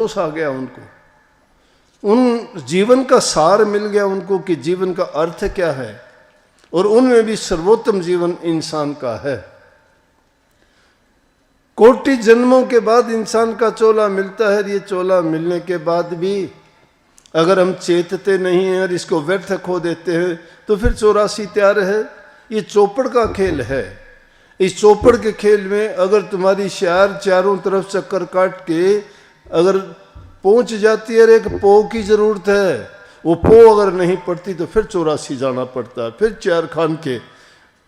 जोश आ गया उनको, उन जीवन का सार मिल गया उनको कि जीवन का अर्थ क्या है, और उनमें भी सर्वोत्तम जीवन इंसान का है। कोटि जन्मों के बाद इंसान का चोला मिलता है। ये चोला मिलने के बाद भी अगर हम चेतते नहीं हैं और इसको व्यर्थ खो देते हैं तो फिर 84 तैयार है। ये चौपड़ का खेल है। इस चौपड़ के खेल में अगर तुम्हारी शार चारों तरफ चक्कर काट के अगर पहुंच जाती है, एक पो की जरूरत है, वो पो अगर नहीं पड़ती तो फिर 84 जाना पड़ता है, फिर चार खान के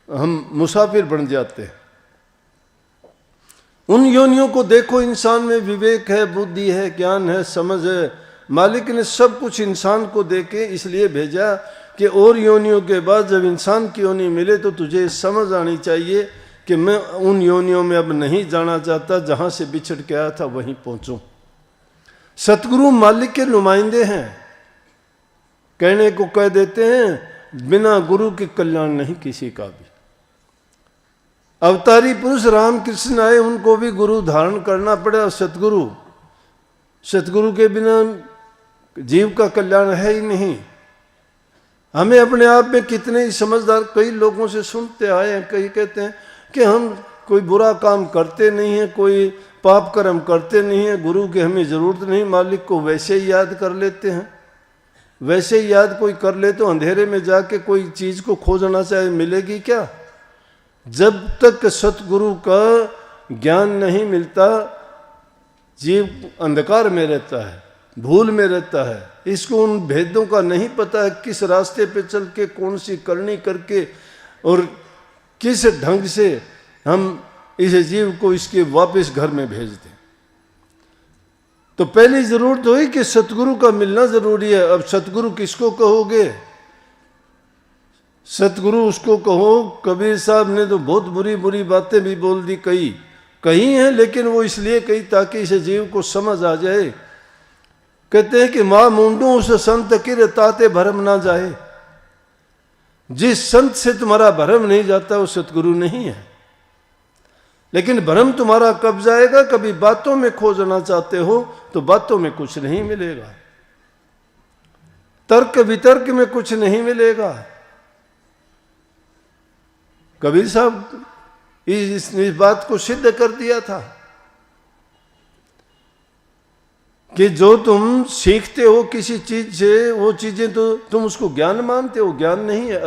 हम मुसाफिर बन जाते हैं। उन योनियों को देखो, इंसान में विवेक है, बुद्धि है, ज्ञान है, समझ है। मालिक ने सब कुछ इंसान को देके इसलिए भेजा कि और योनियों के बाद जब इंसान की योनि मिले तो तुझे समझ आनी चाहिए कि मैं उन योनियों में अब नहीं जाना चाहता, जहां से बिछड़ के आया था वहीं पहुंचूं। सतगुरु मालिक के नुमाइंदे हैं, कहने को कह देते हैं बिना गुरु के कल्याण नहीं किसी का भी। अवतारी पुरुष रामकृष्ण आए, उनको भी गुरु धारण करना पड़ा। सतगुरु के बिना जीव का कल्याण है ही नहीं। हमें अपने आप में कितने ही समझदार, कई लोगों से सुनते आए हैं, कई कहते हैं कि हम कोई बुरा काम करते नहीं हैं, कोई पाप कर्म करते नहीं हैं, गुरु की हमें ज़रूरत नहीं, मालिक को वैसे ही याद कर लेते हैं। वैसे ही याद कोई कर ले तो अंधेरे में जाके कोई चीज़ को खोजना चाहे मिलेगी क्या? जब तक सतगुरु का ज्ञान नहीं मिलता जीव अंधकार में रहता है, भूल में रहता है। इसको उन भेदों का नहीं पता है, किस रास्ते पे चल के कौन सी करनी करके और किस ढंग से हम इस जीव को इसके वापस घर में भेज दें। तो पहली जरूरत हुई कि सतगुरु का मिलना जरूरी है। अब सतगुरु किसको कहोगे? सतगुरु उसको कहो, कबीर साहब ने तो बहुत बुरी बुरी बातें भी बोल दी, कही हैं, लेकिन वो इसलिए कही ताकि इस जीव को समझ आ जाए। कहते हैं कि मां मुंडू उस संत किर ताते भरम ना जाए। जिस संत से तुम्हारा भरम नहीं जाता वो सतगुरु नहीं है। लेकिन भरम तुम्हारा कब जाएगा? कभी बातों में खोजना चाहते हो तो बातों में कुछ नहीं मिलेगा, तर्क वितर्क में कुछ नहीं मिलेगा। कबीर साहब इस बात को सिद्ध कर दिया था कि जो तुम सीखते हो किसी चीज से, वो चीजें तो तुम उसको ज्ञान मानते हो, ज्ञान नहीं है।